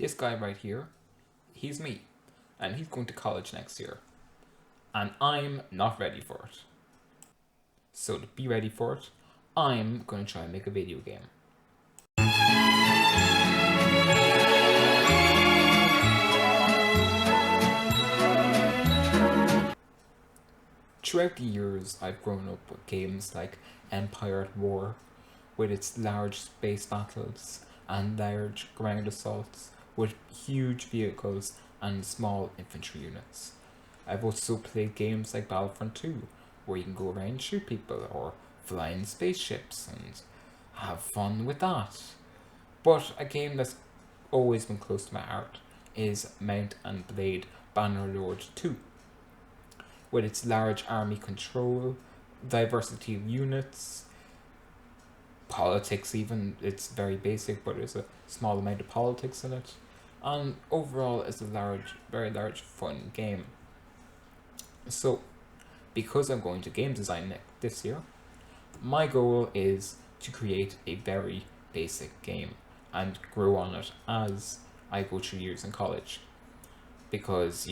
This guy right here, he's me, and he's going to college next year, and I'm not ready for it. So to be ready for it, I'm going to try and make a video game. Throughout the years, I've grown up with games like Empire at War, with its large space battles and large ground assaults with huge vehicles and small infantry units. I've also played games like Battlefront 2, where you can go around and shoot people or fly in spaceships and have fun with that. But a game that's always been close to my heart is Mount and Blade Bannerlord 2, with its large army control, diversity of units, politics even. It's very basic, but there's a small amount of politics in it. And overall, it's a very large, fun game. So, because I'm going to game design this year, my goal is to create a very basic game and grow on it as I go through years in college. Because,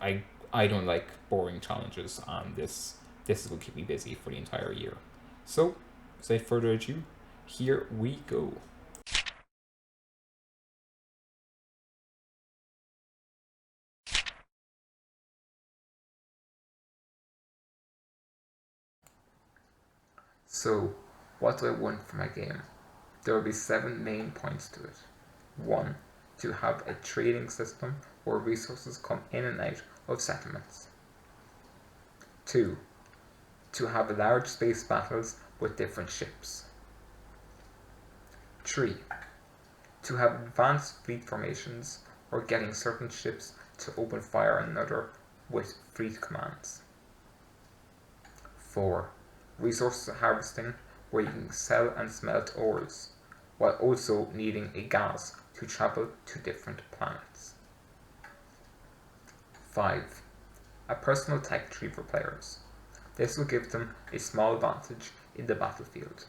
I don't like boring challenges, and this is going to keep me busy for the entire year. So, without further ado, here we go. So, what do I want for my game? There will be 7 main points to it. 1. To have a trading system where resources come in and out of settlements. 2. To have large space battles with different ships. 3. To have advanced fleet formations or getting certain ships to open fire on another with fleet commands. 4. Resource harvesting where you can sell and smelt ores, while also needing a gas to travel to different planets. 5. A personal tech tree for players. This will give them a small advantage in the battlefield.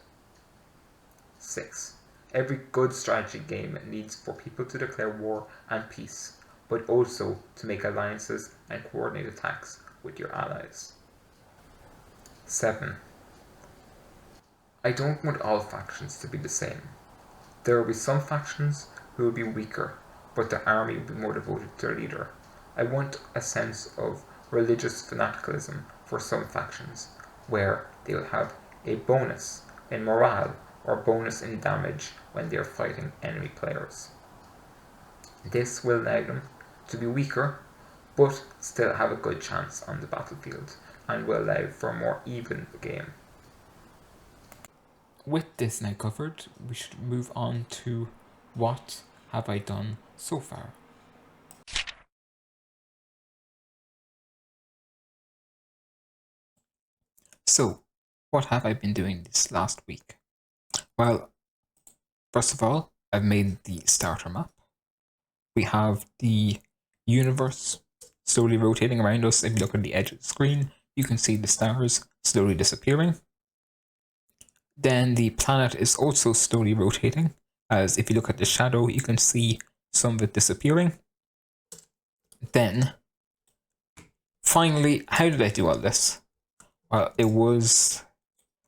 6. Every good strategy game needs for people to declare war and peace, but also to make alliances and coordinate attacks with your allies. 7. I don't want all factions to be the same. There will be some factions who will be weaker, but their army will be more devoted to their leader. I want a sense of religious fanaticism for some factions, where they will have a bonus in morale or bonus in damage when they are fighting enemy players. This will allow them to be weaker, but still have a good chance on the battlefield, and will allow for a more even game. With this now covered, we should move on to what have I done so far. So, what have I been doing this last week? Well, first of all, I've made the starter map. We have the universe slowly rotating around us. If you look at the edge of the screen, you can see the stars slowly disappearing. Then the planet is also slowly rotating, as if you look at the shadow, you can see some of it disappearing. Then, finally, how did I do all this? Well, it was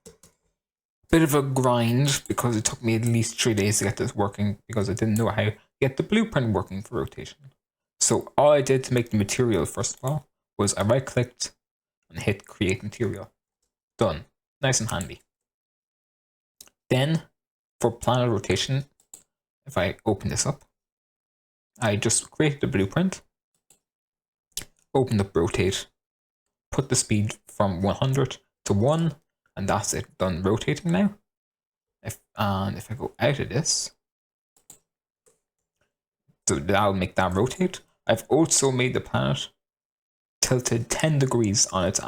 a bit of a grind because it took me at least 3 days to get this working because I didn't know how to get the blueprint working for rotation. So all I did to make the material, first of all, was I right-clicked and hit Create Material. Done. Nice and handy. Then, for planet rotation, if I open this up, I just created the blueprint, opened up Rotate, put the speed from 100 to 1, and that's it, done rotating now. If I go out of this, so that'll make that rotate. I've also made the planet tilted 10 degrees on its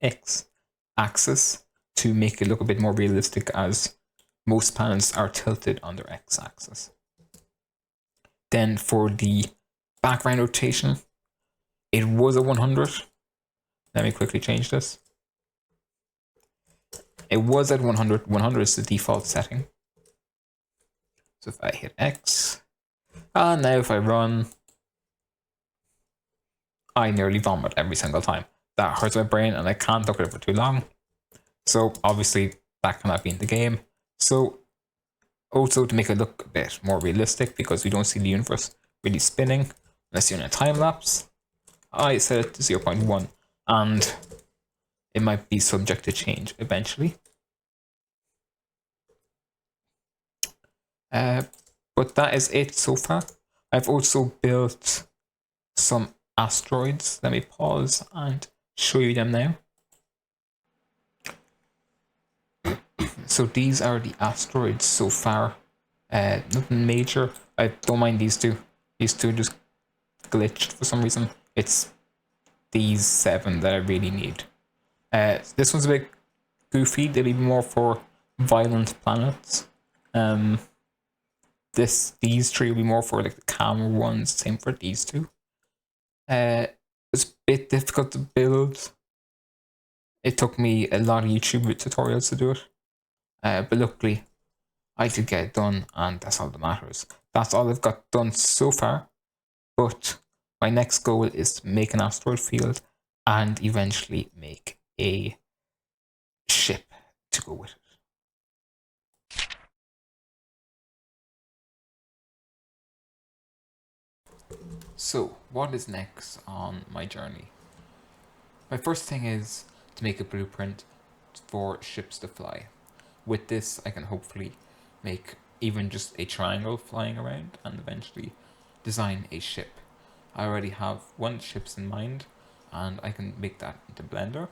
x-axis to make it look a bit more realistic, as most planets are tilted on their x-axis. Then for the background rotation, it was a 100. Let me quickly change this. It was at 100. 100 is the default setting. So if I hit X, And now if I run, I nearly vomit every single time. That hurts my brain and I can't look at it for too long. So obviously that cannot be in the game. So also to make it look a bit more realistic, because we don't see the universe really spinning unless you're in a time lapse, I set it to 0.1 and it might be subject to change eventually. But that is it so far. I've also built some asteroids. Let me pause and show you them now. So these are the asteroids so far. Nothing major. I don't mind these two. These two just glitched for some reason. It's these 7 that I really need. This one's a bit goofy. They'll be more for violent planets. These 3 will be more for like the calmer ones. Same for these 2. It's a bit difficult to build. It took me a lot of YouTube tutorials to do it. But luckily, I did get it done, and that's all that matters. That's all I've got done so far. But my next goal is to make an asteroid field and eventually make a ship to go with it. So, what is next on my journey? My first thing is to make a blueprint for ships to fly. With this, I can hopefully make even just a triangle flying around and eventually design a ship. I already have 1 ships in mind and I can make that into Blender.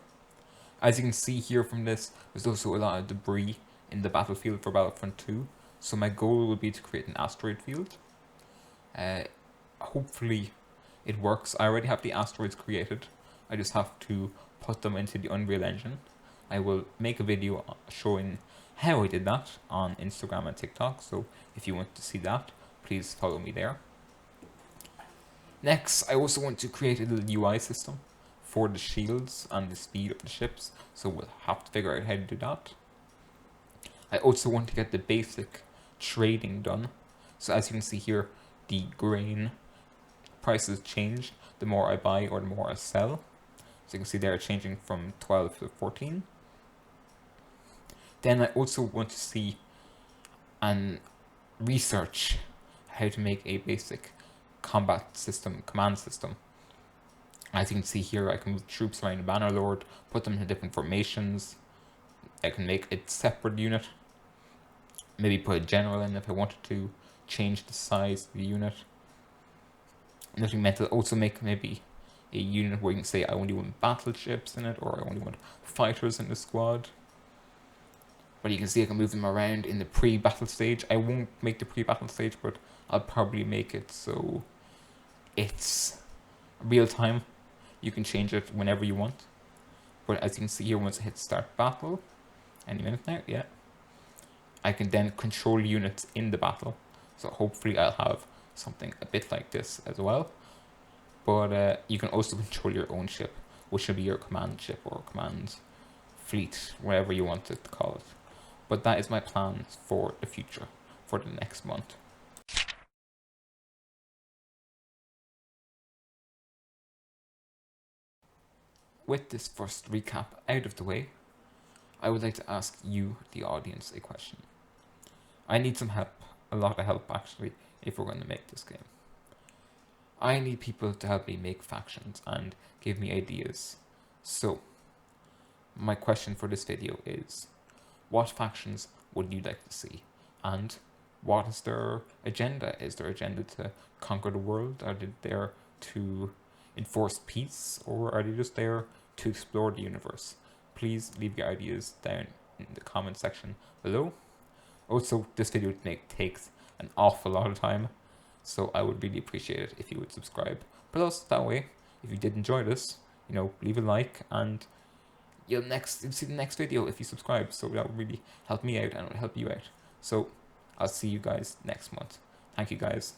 As you can see here from this, there's also a lot of debris in the battlefield for Battlefront 2, so my goal would be to create an asteroid field. Hopefully it works. I already have the asteroids created. I just have to put them into the Unreal Engine. I will make a video showing how I did that on Instagram and TikTok, so if you want to see that, please follow me there. Next, I also want to create a little UI system for the shields and the speed of the ships, so we'll have to figure out how to do that. I also want to get the basic trading done. So as you can see here, the grain prices change the more I buy or the more I sell. So you can see they're changing from 12 to 14. Then I also want to see and research how to make a basic combat system, command system. As you can see here, I can move troops around the Bannerlord, put them in different formations. I can make a separate unit. Maybe put a general in if I wanted to, change the size of the unit. Nothing meant to also make maybe a unit where you can say I only want battleships in it, or I only want fighters in the squad. But you can see I can move them around in the pre-battle stage. I won't make the pre-battle stage, but I'll probably make it so it's real time. You can change it whenever you want. But as you can see here, once I hit start battle, any minute now, yeah, I can then control units in the battle. So hopefully I'll have something a bit like this as well. But you can also control your own ship, which will be your command ship or command fleet, whatever you want to call it. But that is my plan for the future, for the next month. With this first recap out of the way, I would like to ask you, the audience, a question. I need some help, a lot of help actually, if we're going to make this game. I need people to help me make factions and give me ideas. So, my question for this video is, what factions would you like to see? And what is their agenda? Is their agenda to conquer the world? Are they there to enforce peace? Or are they just there to explore the universe? Please leave your ideas down in the comment section below. Also, this video takes an awful lot of time, so I would really appreciate it if you would subscribe. Plus, that way, if you did enjoy this, leave a like, and you'll see the next video if you subscribe. So that would really help me out and it will help you out. So I'll see you guys next month. Thank you guys.